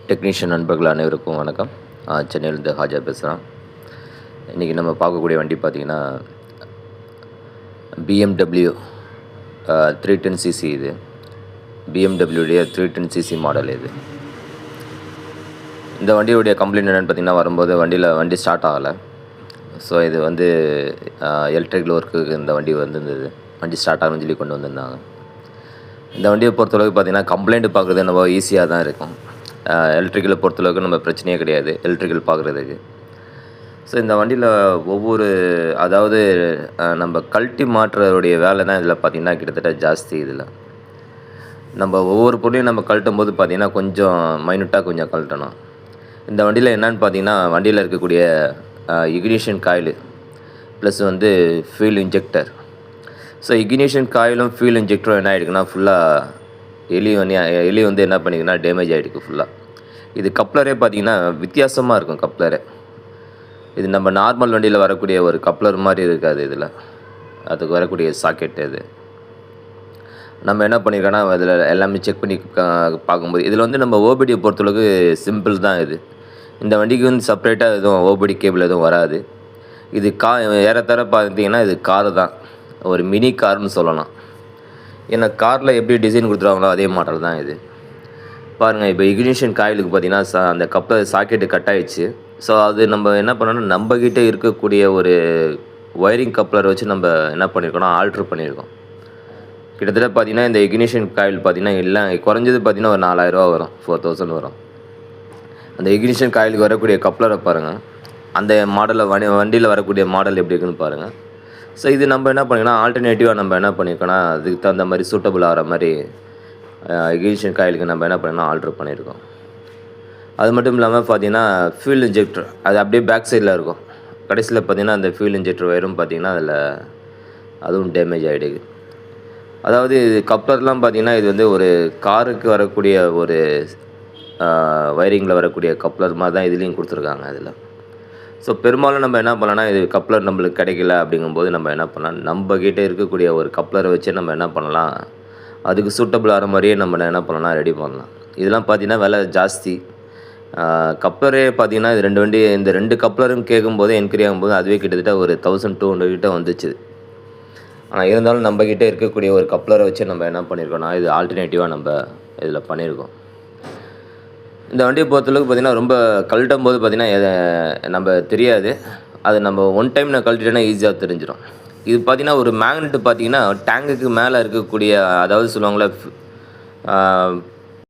Technician நண்பர்கள் அனைவருக்கும் வணக்கம். சென்னையிலேருந்து ஹாஜா பேசுகிறேன். இன்றைக்கி நம்ம பார்க்கக்கூடிய வண்டி பார்த்திங்கன்னா BMW 310cc. இது BMWடைய 310cc மாடல். இந்த வண்டியுடைய கம்ப்ளைண்ட் என்னென்னு பார்த்திங்கன்னா, வரும்போது வண்டி ஸ்டார்ட் ஆகலை. ஸோ இது வந்து எலக்ட்ரிக்கல் ஒர்க்குக்கு இந்த வண்டி வந்திருந்தது. வண்டி ஸ்டார்ட் ஆகணும்னு சொல்லி கொண்டு வந்திருந்தாங்க. இந்த வண்டியை பொறுத்தளவுக்கு பார்த்திங்கன்னா, கம்ப்ளைண்ட் பார்க்குறது நம்ம ஈஸியாக தான் இருக்கும். எலக்ட்ரிக்கலை பொறுத்தளவுக்கு நம்ம பிரச்சனையே கிடையாது எலக்ட்ரிக்கல் பார்க்குறதுக்கு. ஸோ இந்த வண்டியில் அதாவது நம்ம கழட்டி மாற்றுறதுடைய வேலை தான் இதில் பார்த்திங்கன்னா கிட்டத்தட்ட ஜாஸ்தி. இதில் நம்ம ஒவ்வொரு பொருளையும் நம்ம கழட்டும் போது பார்த்திங்கன்னா கொஞ்சம் மைனூட்டாக கொஞ்சம் கழட்டணும். இந்த வண்டியில் என்னென்னு பார்த்திங்கன்னா, வண்டியில் இருக்கக்கூடிய இக்னிஷன் காயில் ப்ளஸ் வந்து ஃபியூல் இன்ஜெக்டர். ஸோ இக்னிஷன் காயிலும் ஃபியூல் இன்ஜெக்டரும் என்ன ஆகிடுக்குன்னா, ஃபுல்லாக எலி வந்து என்ன பண்ணிக்குன்னா டேமேஜ் ஆகிடுக்கு ஃபுல்லாக. இது கப்ளரே பார்த்திங்கன்னா வித்தியாசமாக இருக்கும் கப்ளரே. இது நம்ம நார்மல் வண்டியில் வரக்கூடிய ஒரு கப்ளர் மாதிரி இருக்காது. இதில் அதுக்கு வரக்கூடிய சாக்கெட் இது நம்ம என்ன பண்ணியிருக்கோன்னா, இதில் எல்லாமே செக் பண்ணி பார்க்கும்போது இதில் வந்து நம்ம ஓபிடியை பொறுத்தளவுக்கு சிம்பிள் தான். இந்த வண்டிக்கு வந்து செப்பரேட்டாக எதுவும் ஓபிடி கேபிள் எதுவும் வராது. இது ஏறத்தர பார்த்திங்கன்னா இது காரு தான், ஒரு மினி கார்னு சொல்லலாம். ஏன்னா காரில் எப்படி டிசைன் கொடுத்துருவாங்களோ அதே மாடல் தான் இது. பாருங்கள், இப்போ இக்னிஷன் காயிலுக்கு பார்த்திங்கன்னா அந்த கப்ளர் சாக்கெட்டு கட் ஆகிடுச்சு. ஸோ அது நம்ம என்ன பண்ணோன்னா, நம்மக்கிட்ட இருக்கக்கூடிய ஒரு ஒயரிங் கப்ளர் வச்சு நம்ம என்ன பண்ணியிருக்கோன்னா ஆல்ட்ரு பண்ணியிருக்கோம். கிட்டத்தட்ட பார்த்திங்கன்னா இந்த இக்னிஷன் காயில் பார்த்திங்கன்னா எல்லாம் குறைஞ்சது பார்த்திங்கன்னா ஒரு 4000 வரும், 4000 வரும். அந்த இக்னிஷன் காயிலுக்கு வரக்கூடிய கப்ளரை பாருங்கள், அந்த மாடலில் வண்டியில் வரக்கூடிய மாடல் எப்படி இருக்குன்னு பாருங்கள். ஸோ இது நம்ம என்ன பண்ணிங்கன்னா ஆல்டர்னேட்டிவாக நம்ம என்ன பண்ணியிருக்கோன்னா, அதுக்கு தகுந்த மாதிரி சூட்டபுள் ஆகிற மாதிரி இக்னிஷன் காயிலுக்கு நம்ம என்ன பண்ணோன்னா ஆல்ட்ரு பண்ணியிருக்கோம். அது மட்டும் இல்லாமல் பார்த்திங்கன்னா ஃபியூல் இன்ஜெக்டர் அது அப்படியே பேக் சைடில் இருக்கும். கடைசியில் பார்த்திங்கன்னா அந்த ஃபியூல் இன்ஜெக்டர் வயரும் பார்த்திங்கன்னா அதில் அதுவும் டேமேஜ் ஆகிடுது. அதாவது இது கப்ளர்லாம் பார்த்திங்கன்னா இது வந்து ஒரு காருக்கு வரக்கூடிய ஒரு வயரிங்கில் வரக்கூடிய கப்ளர் மாதிரி தான் இதுலேயும் கொடுத்துருக்காங்க அதில். ஸோ பெரும்பாலும் நம்ம என்ன பண்ணலாம்னா, இது கப்ளர் நம்மளுக்கு கிடைக்கல அப்படிங்கும்போது நம்ம என்ன பண்ணலாம், நம்மக்கிட்ட இருக்கக்கூடிய ஒரு கப்ளரை வச்சு நம்ம என்ன பண்ணலாம், அதுக்கு சூட்டபிள் ஆகிற மாதிரியே நம்ம என்ன பண்ணலாம் ரெடி பண்ணலாம். இதெல்லாம் பார்த்திங்கன்னா விலை ஜாஸ்தி. கப்ளரே பார்த்திங்கன்னா இது இந்த ரெண்டு கப்ளரும் கேட்கும்போது என்கொயரி ஆகும்போது அதுவே கிட்டத்தட்ட ஒரு 1200 கிட்ட வந்துச்சு. ஆனால் இருந்தாலும் நம்மக்கிட்ட இருக்கக்கூடிய ஒரு கப்ளரை வச்சு நம்ம என்ன பண்ணியிருக்கோம்னா, இது ஆல்டர்னேட்டிவாக நம்ம இதில் பண்ணியிருக்கோம். இந்த வண்டியை பொறுத்தளவுக்கு பார்த்திங்கன்னா ரொம்ப கழட்டும் போது பார்த்திங்கன்னா நம்ம தெரியாது. அது நம்ம ஒன் டைம் நான் கழட்டிட்டேன்னா ஈஸியாக தெரிஞ்சிடும். இது பார்த்திங்கன்னா ஒரு மேக்னெட்டு பார்த்திங்கன்னா டேங்குக்கு மேலே இருக்கக்கூடிய, அதாவது சொல்லுவாங்களே